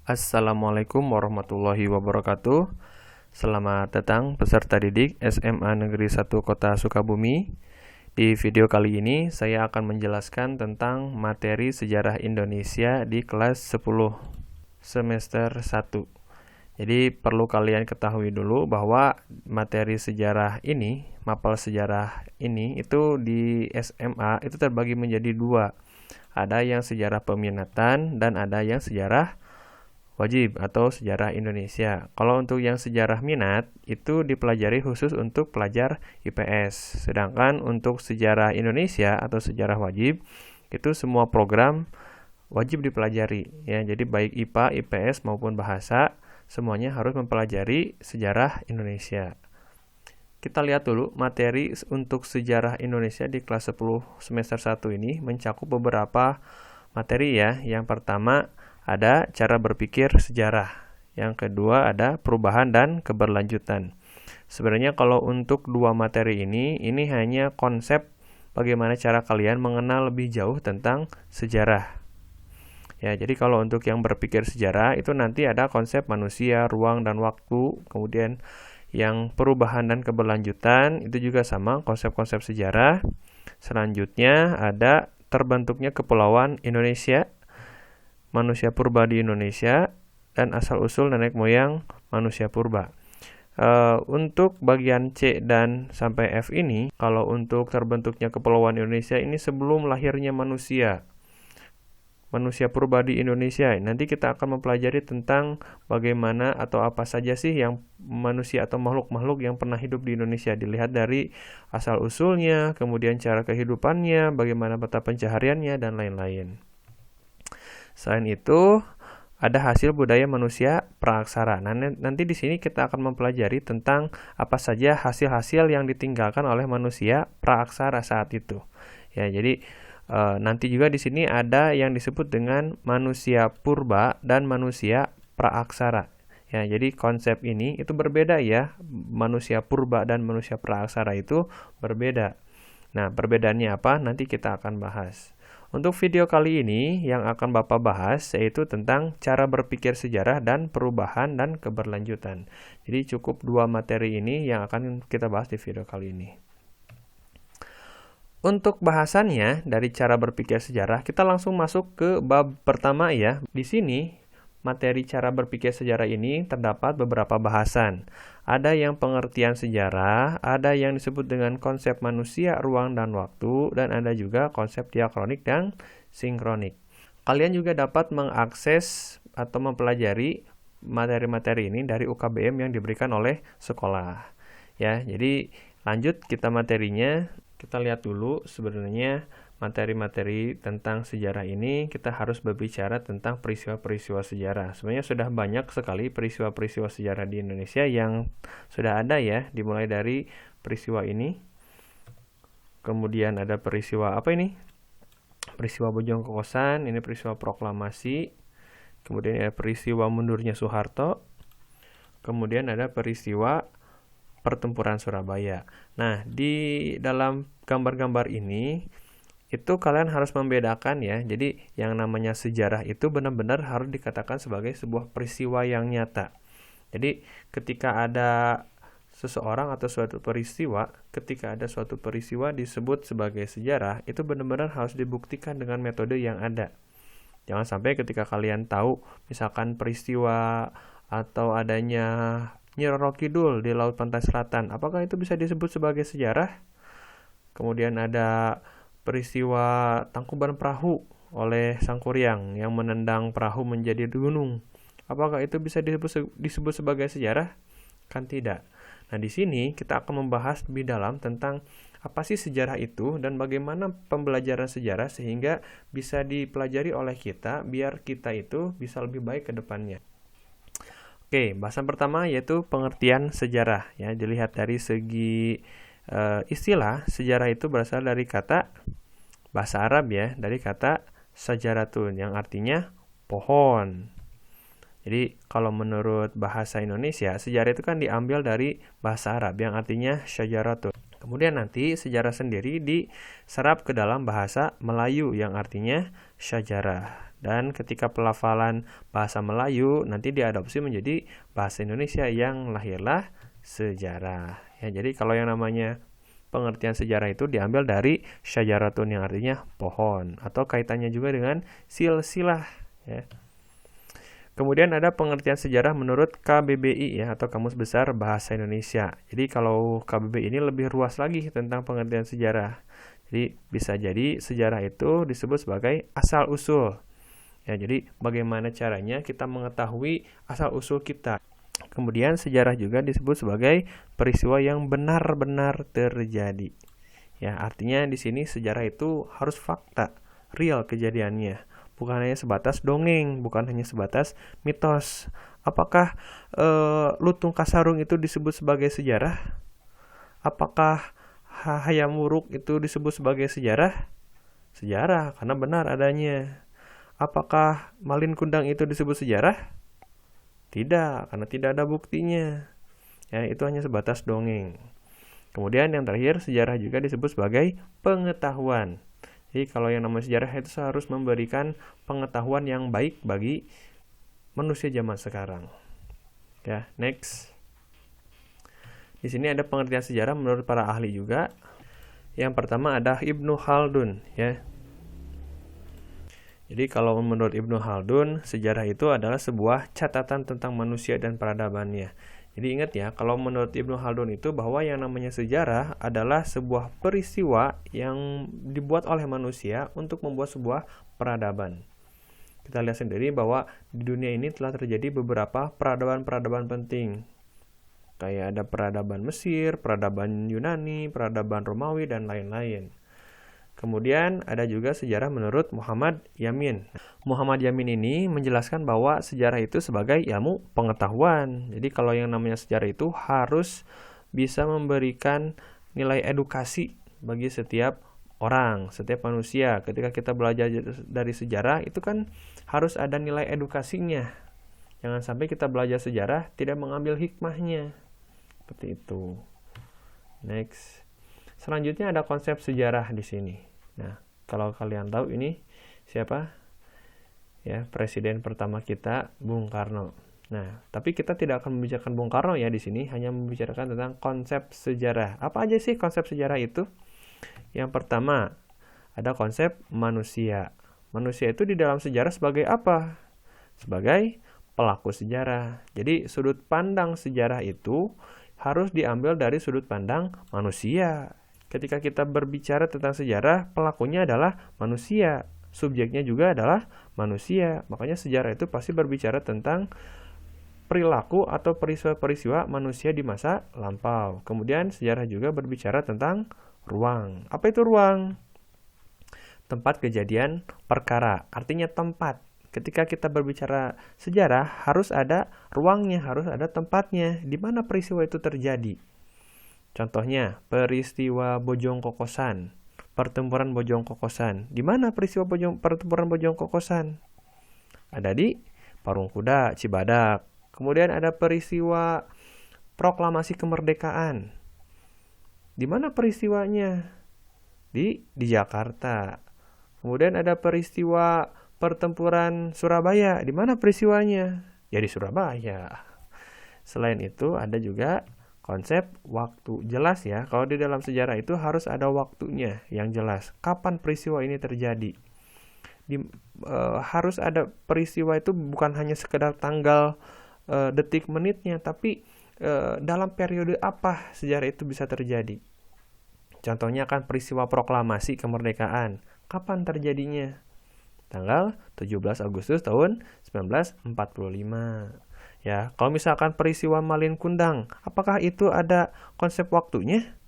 Assalamualaikum warahmatullahi wabarakatuh. Selamat datang peserta didik SMA Negeri 1 Kota Sukabumi. Di video kali ini saya akan menjelaskan tentang materi sejarah Indonesia di kelas 10 semester 1. Jadi perlu kalian ketahui dulu bahwa materi sejarah ini, mapel sejarah ini itu di SMA itu terbagi menjadi dua. Ada yang sejarah peminatan dan ada yang sejarah wajib atau sejarah Indonesia. Kalau untuk yang sejarah minat itu dipelajari khusus untuk pelajar IPS. Sedangkan untuk sejarah Indonesia atau sejarah wajib itu semua program wajib dipelajari ya. Jadi baik IPA, IPS maupun bahasa semuanya harus mempelajari sejarah Indonesia. Kita lihat dulu materi untuk sejarah Indonesia di kelas 10 semester 1 ini mencakup beberapa materi ya. Yang pertama ada cara berpikir sejarah. Yang kedua ada perubahan dan keberlanjutan. Sebenarnya kalau untuk dua materi ini hanya konsep bagaimana cara kalian mengenal lebih jauh tentang sejarah. Ya, jadi kalau untuk yang berpikir sejarah itu nanti ada konsep manusia, ruang dan waktu, kemudian yang perubahan dan keberlanjutan itu juga sama konsep-konsep sejarah. Selanjutnya ada terbentuknya kepulauan Indonesia, manusia purba di Indonesia, dan asal-usul nenek moyang manusia purba. Untuk bagian C dan sampai F ini, kalau untuk terbentuknya kepulauan Indonesia ini sebelum lahirnya manusia purba di Indonesia. Nanti kita akan mempelajari tentang bagaimana atau apa saja sih yang manusia atau makhluk-makhluk yang pernah hidup di Indonesia. Dilihat dari asal-usulnya, kemudian cara kehidupannya, bagaimana peta pencahariannya, dan lain-lain. Selain itu, ada hasil budaya manusia praaksara. Nah, nanti di sini kita akan mempelajari tentang apa saja hasil-hasil yang ditinggalkan oleh manusia praaksara saat itu. Ya, jadi nanti juga di sini ada yang disebut dengan manusia purba dan manusia praaksara. Ya, jadi konsep ini itu berbeda ya. Manusia purba dan manusia praaksara itu berbeda. Nah, perbedaannya apa? Nanti kita akan bahas. Untuk video kali ini yang akan Bapak bahas yaitu tentang cara berpikir sejarah dan perubahan dan keberlanjutan. Jadi cukup dua materi ini yang akan kita bahas di video kali ini. Untuk bahasannya dari cara berpikir sejarah, kita langsung masuk ke bab pertama ya. Di sini, materi cara berpikir sejarah ini terdapat beberapa bahasan. Ada yang pengertian sejarah, ada yang disebut dengan konsep manusia, ruang, dan waktu, dan ada juga konsep diakronik dan sinkronik. Kalian juga dapat mengakses atau mempelajari materi-materi ini dari UKBM yang diberikan oleh sekolah. Ya, jadi lanjut kita materinya. Kita lihat dulu sebenarnya materi-materi tentang sejarah ini kita harus berbicara tentang peristiwa-peristiwa sejarah. Sebenarnya sudah banyak sekali peristiwa-peristiwa sejarah di Indonesia yang sudah ada ya, dimulai dari peristiwa ini. Kemudian ada peristiwa apa ini? Peristiwa Bojong Kokosan, ini peristiwa proklamasi. Kemudian ada peristiwa mundurnya Soeharto. Kemudian ada peristiwa pertempuran Surabaya. Nah, di dalam gambar-gambar ini itu kalian harus membedakan ya. Jadi yang namanya sejarah itu benar-benar harus dikatakan sebagai sebuah peristiwa yang nyata. Jadi ketika ada seseorang atau suatu peristiwa, ketika ada suatu peristiwa disebut sebagai sejarah, itu benar-benar harus dibuktikan dengan metode yang ada. Jangan sampai ketika kalian tahu misalkan peristiwa atau adanya Nyi Roro Kidul di Laut Pantai Selatan, apakah itu bisa disebut sebagai sejarah? Kemudian ada peristiwa Tangkuban Perahu oleh Sang Kuryang yang menendang perahu menjadi gunung. Apakah itu bisa disebut sebagai sejarah? Kan tidak. Nah, di sini kita akan membahas lebih dalam tentang apa sih sejarah itu dan bagaimana pembelajaran sejarah sehingga bisa dipelajari oleh kita biar kita itu bisa lebih baik ke depannya. Oke, bahasan pertama yaitu pengertian sejarah. Ya, dilihat dari segi istilah, sejarah itu berasal dari kata bahasa Arab ya, dari kata syajaratun yang artinya pohon. Jadi kalau menurut bahasa Indonesia, sejarah itu kan diambil dari bahasa Arab yang artinya syajaratun. Kemudian nanti sejarah sendiri diserap ke dalam bahasa Melayu yang artinya syajarah. Dan ketika pelafalan bahasa Melayu nanti diadopsi menjadi bahasa Indonesia yang lahirlah sejarah. Ya, jadi kalau yang namanya pengertian sejarah itu diambil dari syajaratun yang artinya pohon, atau kaitannya juga dengan silsilah, ya. Kemudian ada pengertian sejarah menurut KBBI, ya, atau Kamus Besar Bahasa Indonesia. Jadi kalau KBBI ini lebih luas lagi tentang pengertian sejarah. Jadi bisa jadi sejarah itu disebut sebagai asal usul. Ya, jadi bagaimana caranya kita mengetahui asal usul kita. Kemudian sejarah juga disebut sebagai peristiwa yang benar-benar terjadi. Ya, artinya di sini sejarah itu harus fakta, real kejadiannya. Bukan hanya sebatas dongeng, bukan hanya sebatas mitos. Apakah Lutung Kasarung itu disebut sebagai sejarah? Apakah Hayam Wuruk itu disebut sebagai sejarah? Sejarah, karena benar adanya. Apakah Malin Kundang itu disebut sejarah? Tidak, karena tidak ada buktinya. Ya, itu hanya sebatas dongeng. Kemudian yang terakhir, sejarah juga disebut sebagai pengetahuan. Jadi kalau yang namanya sejarah itu harus memberikan pengetahuan yang baik bagi manusia zaman sekarang. Ya, next. Di sini ada pengertian sejarah menurut para ahli juga. Yang pertama ada Ibnu Khaldun, ya. Jadi kalau menurut Ibnu Khaldun, sejarah itu adalah sebuah catatan tentang manusia dan peradabannya. Jadi ingat ya, kalau menurut Ibnu Khaldun itu bahwa yang namanya sejarah adalah sebuah peristiwa yang dibuat oleh manusia untuk membuat sebuah peradaban. Kita lihat sendiri bahwa di dunia ini telah terjadi beberapa peradaban-peradaban penting. Kayak ada peradaban Mesir, peradaban Yunani, peradaban Romawi, dan lain-lain. Kemudian ada juga sejarah menurut Muhammad Yamin. Muhammad Yamin ini menjelaskan bahwa sejarah itu sebagai ilmu pengetahuan. Jadi kalau yang namanya sejarah itu harus bisa memberikan nilai edukasi bagi setiap orang, setiap manusia. Ketika kita belajar dari sejarah itu kan harus ada nilai edukasinya. Jangan sampai kita belajar sejarah tidak mengambil hikmahnya. Seperti itu. Next. Selanjutnya ada konsep sejarah di sini. Nah, kalau kalian tahu ini siapa? Ya, presiden pertama kita Bung Karno. Nah, tapi kita tidak akan membicarakan Bung Karno ya di sini, hanya membicarakan tentang konsep sejarah. Apa aja sih konsep sejarah itu? Yang pertama, ada konsep manusia. Manusia itu di dalam sejarah sebagai apa? Sebagai pelaku sejarah. Jadi, sudut pandang sejarah itu harus diambil dari sudut pandang manusia. Ketika kita berbicara tentang sejarah, pelakunya adalah manusia, subjeknya juga adalah manusia. Makanya sejarah itu pasti berbicara tentang perilaku atau peristiwa-peristiwa manusia di masa lampau. Kemudian sejarah juga berbicara tentang ruang. Apa itu ruang? Tempat kejadian perkara, artinya tempat. Ketika kita berbicara sejarah, harus ada ruangnya, harus ada tempatnya, di mana peristiwa itu terjadi. Contohnya, peristiwa Bojong Kokosan, pertempuran Bojong Kokosan. Di mana peristiwa pertempuran Bojong Kokosan? Ada di Parung Kuda, Cibadak. Kemudian ada peristiwa proklamasi kemerdekaan. Di mana peristiwanya? Di Jakarta. Kemudian ada peristiwa pertempuran Surabaya. Di mana peristiwanya? Ya di Surabaya. Selain itu ada juga konsep waktu. Jelas ya, kalau di dalam sejarah itu harus ada waktunya yang jelas. Kapan peristiwa ini terjadi? Harus ada peristiwa itu bukan hanya sekedar tanggal, detik, menitnya, tapi dalam periode apa sejarah itu bisa terjadi. Contohnya kan peristiwa proklamasi kemerdekaan. Kapan terjadinya? Tanggal 17 Agustus tahun 1945. Ya, kalau misalkan peristiwa Malin Kundang, apakah itu ada konsep waktunya?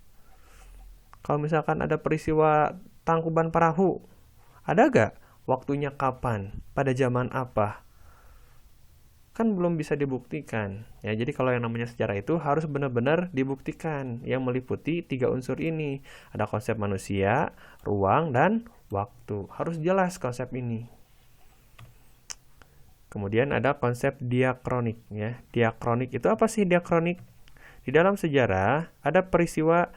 Kalau misalkan ada peristiwa Tangkuban Perahu, ada gak waktunya kapan? Pada zaman apa? Kan belum bisa dibuktikan. Ya, jadi kalau yang namanya sejarah itu harus benar-benar dibuktikan, yang meliputi 3 unsur ini. Ada konsep manusia, ruang, dan waktu. Harus jelas konsep ini. Kemudian ada konsep diakronik ya. Diakronik itu apa sih diakronik? Di dalam sejarah ada peristiwa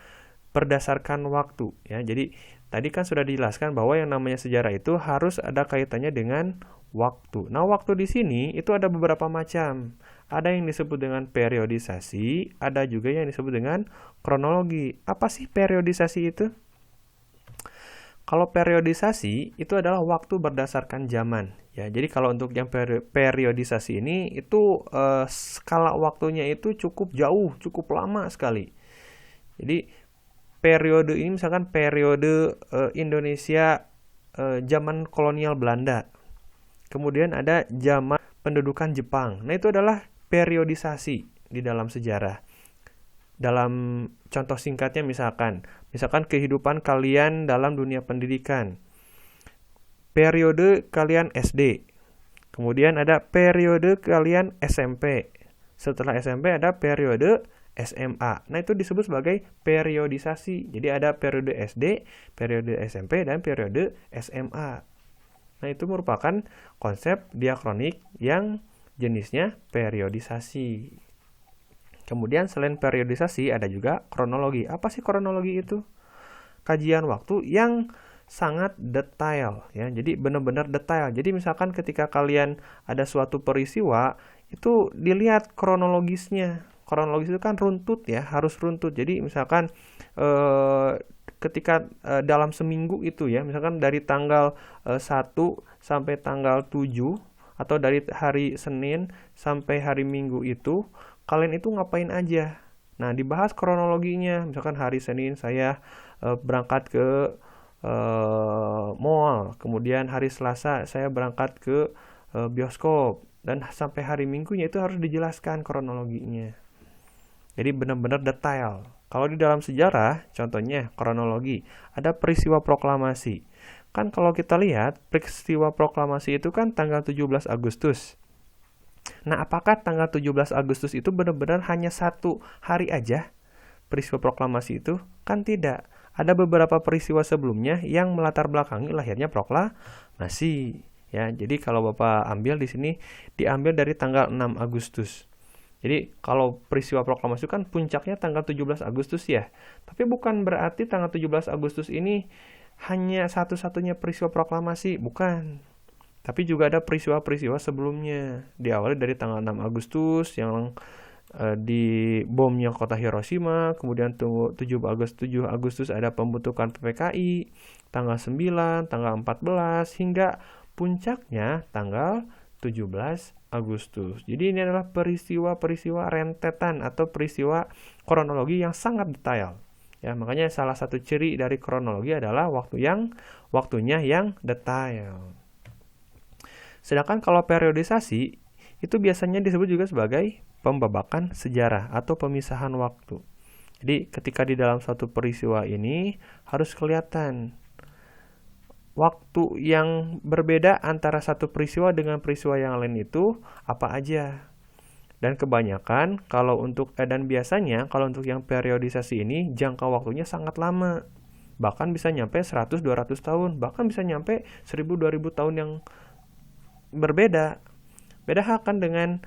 berdasarkan waktu ya. Jadi tadi kan sudah dijelaskan bahwa yang namanya sejarah itu harus ada kaitannya dengan waktu. Nah, waktu di sini itu ada beberapa macam. Ada yang disebut dengan periodisasi, ada juga yang disebut dengan kronologi. Apa sih periodisasi itu? Kalau periodisasi itu adalah waktu berdasarkan zaman. Ya, jadi kalau untuk yang periodisasi ini itu skala waktunya itu cukup jauh, cukup lama sekali. Jadi periode ini misalkan periode Indonesia zaman kolonial Belanda. Kemudian ada zaman pendudukan Jepang. Nah, itu adalah periodisasi di dalam sejarah. Dalam contoh singkatnya misalkan kehidupan kalian dalam dunia pendidikan. Periode kalian SD. Kemudian ada periode kalian SMP. Setelah SMP ada periode SMA. Nah, itu disebut sebagai periodisasi. Jadi ada periode SD, periode SMP, dan periode SMA. Nah, itu merupakan konsep diakronik yang jenisnya periodisasi. Kemudian selain periodisasi ada juga kronologi. Apa sih kronologi itu? Kajian waktu yang sangat detail ya. Jadi benar-benar detail. Jadi misalkan ketika kalian ada suatu peristiwa, itu dilihat kronologisnya. Kronologis itu kan runtut ya, harus runtut. Jadi misalkan ketika dalam seminggu itu ya, misalkan dari tanggal 1 sampai tanggal 7 atau dari hari Senin sampai hari Minggu itu kalian itu ngapain aja. Nah, dibahas kronologinya. Misalkan hari Senin saya berangkat ke mall. Kemudian hari Selasa saya berangkat ke bioskop. Dan sampai hari Minggunya itu harus dijelaskan kronologinya. Jadi benar-benar detail. Kalau di dalam sejarah, contohnya kronologi, ada peristiwa proklamasi. Kan kalau kita lihat, peristiwa proklamasi itu kan tanggal 17 Agustus. Nah, apakah tanggal 17 Agustus itu benar-benar hanya satu hari aja peristiwa proklamasi itu? Kan tidak. Ada beberapa peristiwa sebelumnya yang melatar belakangi lahirnya proklamasi. Ya, jadi kalau Bapak ambil di sini diambil dari tanggal 6 Agustus. Jadi kalau peristiwa proklamasi kan puncaknya tanggal 17 Agustus ya. Tapi bukan berarti tanggal 17 Agustus ini hanya satu-satunya peristiwa proklamasi, bukan. Tapi juga ada peristiwa-peristiwa sebelumnya. Diawali dari tanggal 6 Agustus yang di bomnya kota Hiroshima, kemudian 7 Agustus ada pembentukan PPKI, tanggal 9, tanggal 14 hingga puncaknya tanggal 17 Agustus. Jadi ini adalah peristiwa-peristiwa rentetan atau peristiwa kronologi yang sangat detail. Ya, makanya salah satu ciri dari kronologi adalah waktunya yang detail. Sedangkan kalau periodisasi itu biasanya disebut juga sebagai pembabakan sejarah atau pemisahan waktu. Jadi ketika di dalam suatu peristiwa ini harus kelihatan waktu yang berbeda antara satu peristiwa dengan peristiwa yang lain itu apa aja. Dan kebanyakan dan biasanya kalau untuk yang periodisasi ini jangka waktunya sangat lama. Bahkan bisa nyampe 100-200 tahun, bahkan bisa nyampe 1000-2000 tahun yang berbeda. Beda halkan dengan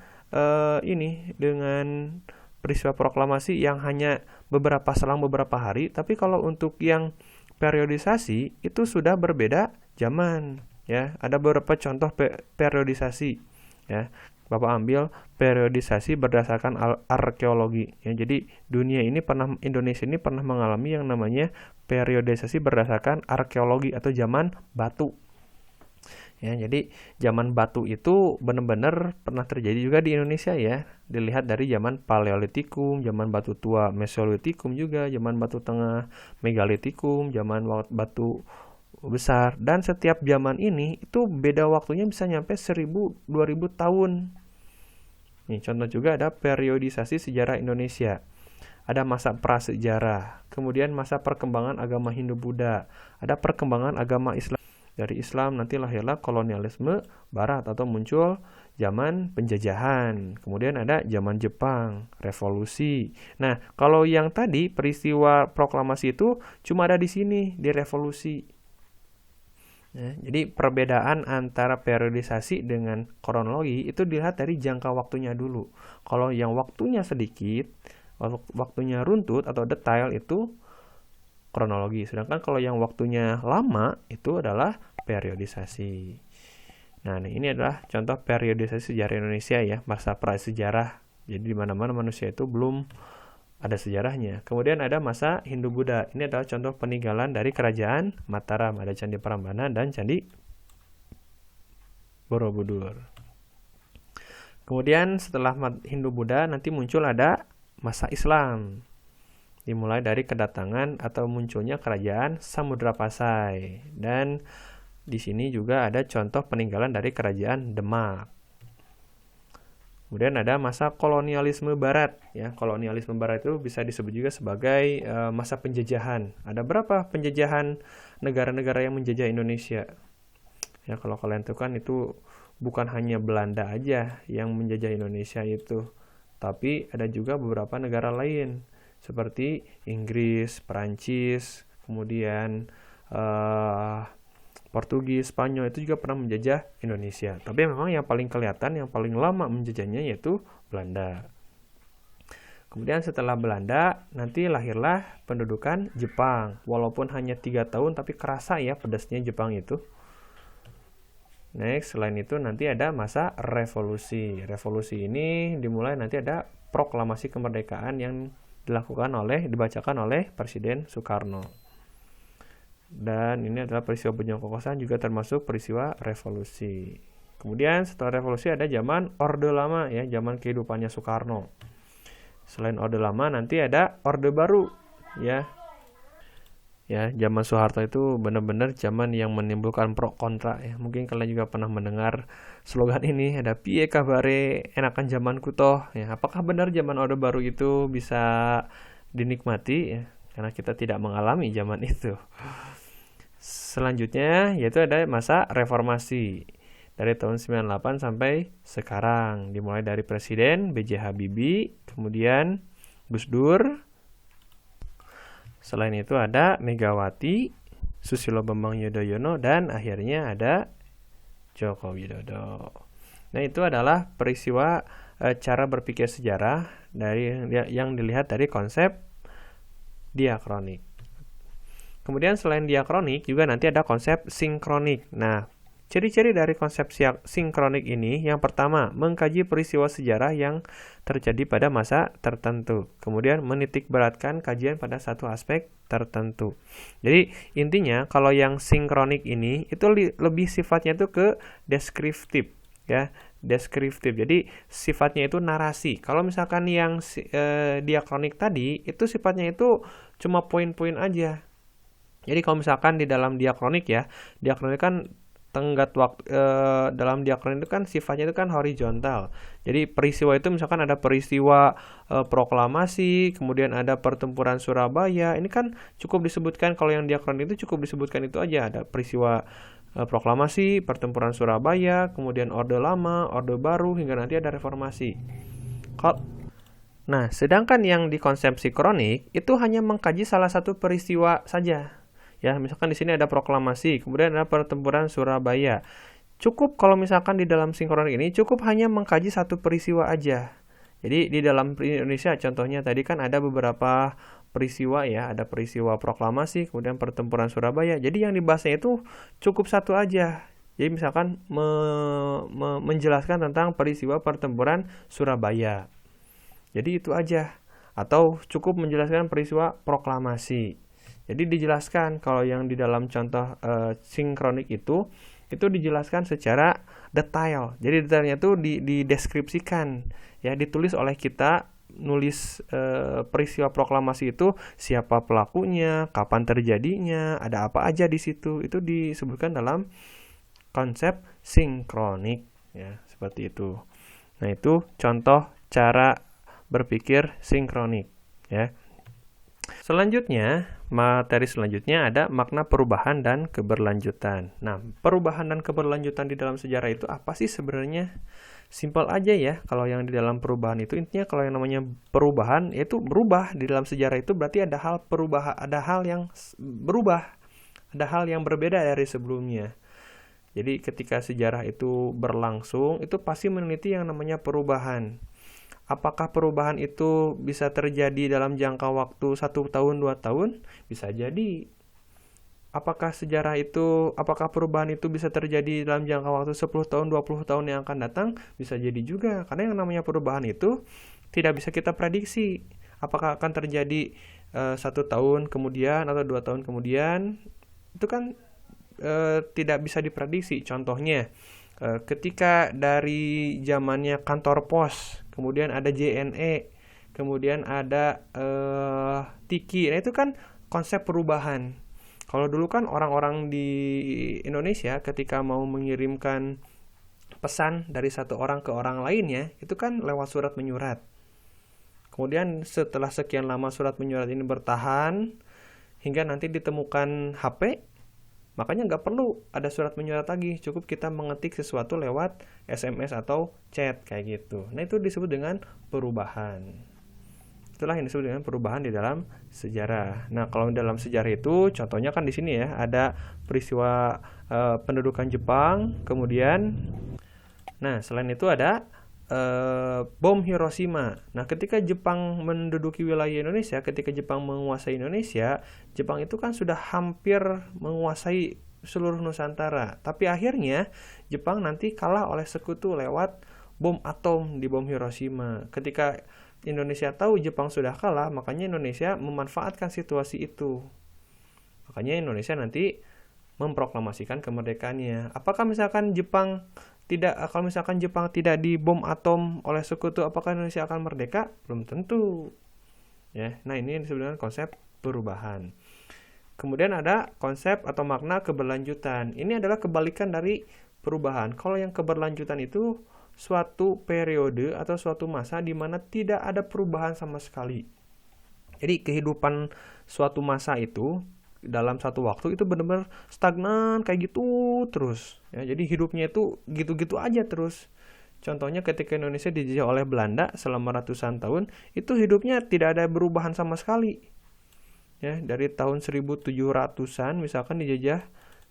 dengan peristiwa proklamasi yang hanya selang beberapa hari, tapi kalau untuk yang periodisasi itu sudah berbeda zaman ya. Ada beberapa contoh periodisasi ya. Bapak ambil periodisasi berdasarkan arkeologi ya. Jadi Indonesia ini pernah mengalami yang namanya periodisasi berdasarkan arkeologi atau zaman batu. Ya, jadi zaman batu itu benar-benar pernah terjadi juga di Indonesia ya. Dilihat dari zaman Paleolitikum, zaman batu tua Mesolitikum juga, zaman batu tengah Megalitikum, zaman batu besar. Dan setiap zaman ini itu beda waktunya bisa nyampe 1000-2000 tahun. Nih, contoh juga ada periodisasi sejarah Indonesia. Ada masa prasejarah, kemudian masa perkembangan agama Hindu-Buddha, ada perkembangan agama Islam. Dari Islam nanti lahirlah kolonialisme barat atau muncul zaman penjajahan. Kemudian ada zaman Jepang, revolusi. Nah, kalau yang tadi peristiwa proklamasi itu cuma ada di sini, di revolusi. Ya, jadi perbedaan antara periodisasi dengan kronologi itu dilihat dari jangka waktunya dulu. Kalau yang waktunya sedikit, waktunya runtut atau detail itu kronologi. Sedangkan kalau yang waktunya lama itu adalah periodisasi. Nah, ini adalah contoh periodisasi sejarah Indonesia ya, masa prasejarah. Jadi di mana-mana manusia itu belum ada sejarahnya. Kemudian ada masa Hindu-Buddha. Ini adalah contoh peninggalan dari kerajaan Mataram. Ada Candi Prambanan dan Candi Borobudur. Kemudian setelah Hindu-Buddha nanti muncul ada masa Islam. Dimulai dari kedatangan atau munculnya kerajaan Samudra Pasai. Dan di sini juga ada contoh peninggalan dari kerajaan Demak. Kemudian ada masa kolonialisme barat ya. Kolonialisme barat itu bisa disebut juga sebagai masa penjajahan. Ada berapa penjajahan negara-negara yang menjajah Indonesia? Ya, kalau kalian tahu kan itu bukan hanya Belanda aja yang menjajah Indonesia itu, tapi ada juga beberapa negara lain seperti Inggris, Perancis, kemudian Portugis, Spanyol itu juga pernah menjajah Indonesia. Tapi memang yang paling kelihatan, yang paling lama menjajahnya yaitu Belanda. Kemudian setelah Belanda, nanti lahirlah pendudukan Jepang. Walaupun hanya 3 tahun, tapi kerasa ya pedasnya Jepang itu. Next, selain itu nanti ada masa revolusi. Revolusi ini dimulai nanti ada proklamasi kemerdekaan yang dibacakan oleh Presiden Soekarno. Dan ini adalah peristiwa pejuang kekuasaan juga termasuk peristiwa revolusi. Kemudian setelah revolusi ada zaman Orde Lama ya, zaman kehidupannya Soekarno. Selain Orde Lama nanti ada Orde Baru ya. Ya, zaman Soeharto itu benar-benar zaman yang menimbulkan pro kontra ya. Mungkin kalian juga pernah mendengar slogan ini, ada piye kabare enakan zaman kutoh ya. Apakah benar zaman Orde Baru itu bisa dinikmati ya? Karena kita tidak mengalami zaman itu. Selanjutnya yaitu ada masa reformasi dari tahun 98 sampai sekarang, dimulai dari Presiden B.J. Habibie, kemudian Gus Dur, selain itu ada Megawati, Susilo Bambang Yudhoyono, dan akhirnya ada Joko Widodo. Nah, itu adalah peristiwa cara berpikir sejarah dari yang dilihat dari konsep diakronik. Kemudian selain diakronik juga nanti ada konsep sinkronik. Nah, ciri-ciri dari konsep sinkronik ini yang pertama, mengkaji peristiwa sejarah yang terjadi pada masa tertentu. Kemudian menitik beratkan kajian pada satu aspek tertentu. Jadi intinya kalau yang sinkronik ini itu lebih sifatnya itu ke deskriptif ya, deskriptif. Jadi sifatnya itu narasi. Kalau misalkan yang diakronik tadi itu sifatnya itu cuma poin-poin aja. Jadi kalau misalkan di dalam diakronik ya, diakronik kan tenggat waktu dalam diakronik itu kan sifatnya itu kan horizontal. Jadi peristiwa itu misalkan ada peristiwa proklamasi, kemudian ada pertempuran Surabaya. Ini kan cukup disebutkan, kalau yang diakronik itu cukup disebutkan itu aja. Ada peristiwa proklamasi, pertempuran Surabaya, kemudian Orde Lama, Orde Baru, hingga nanti ada reformasi. Nah, sedangkan yang di konsep sinkronik itu hanya mengkaji salah satu peristiwa saja. Ya, misalkan di sini ada proklamasi, kemudian ada pertempuran Surabaya. Cukup kalau misalkan di dalam sinkronik ini cukup hanya mengkaji satu peristiwa aja. Jadi di dalam Indonesia contohnya tadi kan ada beberapa peristiwa ya, ada peristiwa proklamasi, kemudian pertempuran Surabaya. Jadi yang dibahasnya itu cukup satu aja. Jadi misalkan menjelaskan tentang peristiwa pertempuran Surabaya. Jadi itu aja. Atau cukup menjelaskan peristiwa proklamasi. Jadi dijelaskan kalau yang di dalam contoh sinkronik itu dijelaskan secara detail. Jadi detailnya itu dideskripsikan, ya, ditulis oleh kita, nulis peristiwa proklamasi itu siapa pelakunya, kapan terjadinya, ada apa aja di situ. Itu disebutkan dalam konsep sinkronik, ya, seperti itu. Nah, itu contoh cara berpikir sinkronik, ya. Selanjutnya, materi selanjutnya ada makna perubahan dan keberlanjutan. Nah, perubahan dan keberlanjutan di dalam sejarah itu apa sih sebenarnya? Simpel aja ya, kalau yang di dalam perubahan itu intinya kalau yang namanya perubahan itu berubah di dalam sejarah itu berarti ada hal perubahan, ada hal yang berubah, ada hal yang berbeda dari sebelumnya. Jadi ketika sejarah itu berlangsung, itu pasti meneliti yang namanya perubahan. Apakah perubahan itu bisa terjadi dalam jangka waktu 1 tahun, 2 tahun? Bisa jadi. apakah perubahan itu bisa terjadi dalam jangka waktu 10 tahun, 20 tahun yang akan datang? Bisa jadi juga, karena yang namanya perubahan itu tidak bisa kita prediksi. Apakah akan terjadi 1 tahun kemudian atau 2 tahun kemudian? Itu kan tidak bisa diprediksi. Contohnya, ketika dari zamannya kantor pos, kemudian ada JNE, kemudian ada Tiki. Nah, itu kan konsep perubahan. Kalau dulu kan orang-orang di Indonesia ketika mau mengirimkan pesan dari satu orang ke orang lainnya, itu kan lewat surat menyurat. Kemudian setelah sekian lama surat menyurat ini bertahan, hingga nanti ditemukan HP, makanya nggak perlu ada surat menyurat lagi, cukup kita mengetik sesuatu lewat SMS atau chat kayak gitu. Nah, itu disebut dengan perubahan. Itulah yang disebut dengan perubahan di dalam sejarah. Nah, kalau dalam sejarah itu contohnya kan di sini ya, ada peristiwa pendudukan Jepang, kemudian selain itu ada bom Hiroshima. Nah, ketika Jepang menduduki wilayah Indonesia, ketika Jepang menguasai Indonesia, Jepang itu kan sudah hampir menguasai seluruh Nusantara. Tapi akhirnya Jepang nanti kalah oleh sekutu lewat bom atom di bom Hiroshima. Ketika Indonesia tahu Jepang sudah kalah, makanya Indonesia memanfaatkan situasi itu. Makanya Indonesia nanti memproklamasikan kemerdekaannya. Apakah misalkan kalau misalkan Jepang tidak dibom atom oleh sekutu, apakah Indonesia akan merdeka? Belum tentu. Ya, nah ini disebut dengan konsep perubahan. Kemudian ada konsep atau makna keberlanjutan. Ini adalah kebalikan dari perubahan. Kalau yang keberlanjutan itu suatu periode atau suatu masa di mana tidak ada perubahan sama sekali. Jadi kehidupan suatu masa itu dalam satu waktu itu benar-benar stagnan kayak gitu terus. Ya, jadi hidupnya itu gitu-gitu aja terus. Contohnya ketika Indonesia dijajah oleh Belanda selama ratusan tahun, itu hidupnya tidak ada perubahan sama sekali. Ya, dari tahun 1700-an misalkan dijajah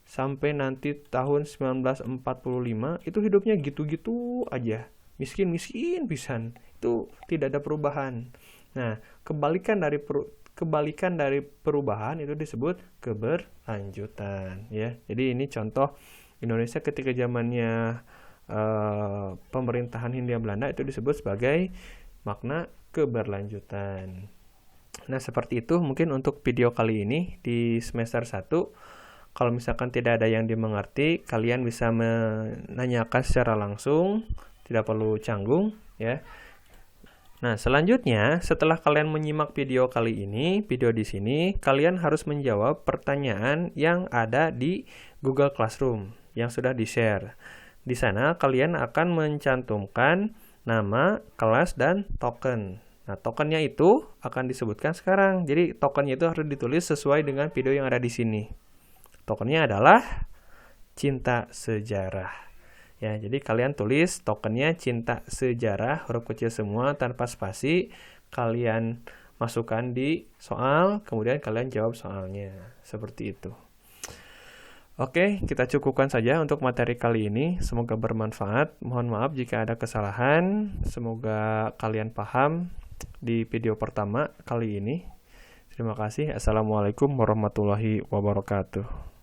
sampai nanti tahun 1945 itu hidupnya gitu-gitu aja, miskin pisan, itu tidak ada perubahan. Nah, kebalikan dari perubahan itu disebut keberlanjutan, ya. Jadi ini contoh Indonesia ketika zamannya pemerintahan Hindia Belanda itu disebut sebagai makna keberlanjutan. Nah, seperti itu mungkin untuk video kali ini di semester 1. Kalau misalkan tidak ada yang dimengerti, kalian bisa menanyakan secara langsung, tidak perlu canggung, ya. Nah, selanjutnya setelah kalian menyimak video kali ini, video di sini, kalian harus menjawab pertanyaan yang ada di Google Classroom yang sudah di-share. Di sana kalian akan mencantumkan nama, kelas, dan token. Nah, tokennya itu akan disebutkan sekarang. Jadi, tokennya itu harus ditulis sesuai dengan video yang ada di sini. Tokennya adalah cinta sejarah. Ya, jadi kalian tulis tokennya cinta sejarah, huruf kecil semua tanpa spasi. Kalian masukkan di soal, kemudian kalian jawab soalnya. Seperti itu. Oke, kita cukupkan saja untuk materi kali ini. Semoga bermanfaat. Mohon maaf jika ada kesalahan. Semoga kalian paham di video pertama kali ini. Terima kasih. Assalamualaikum warahmatullahi wabarakatuh.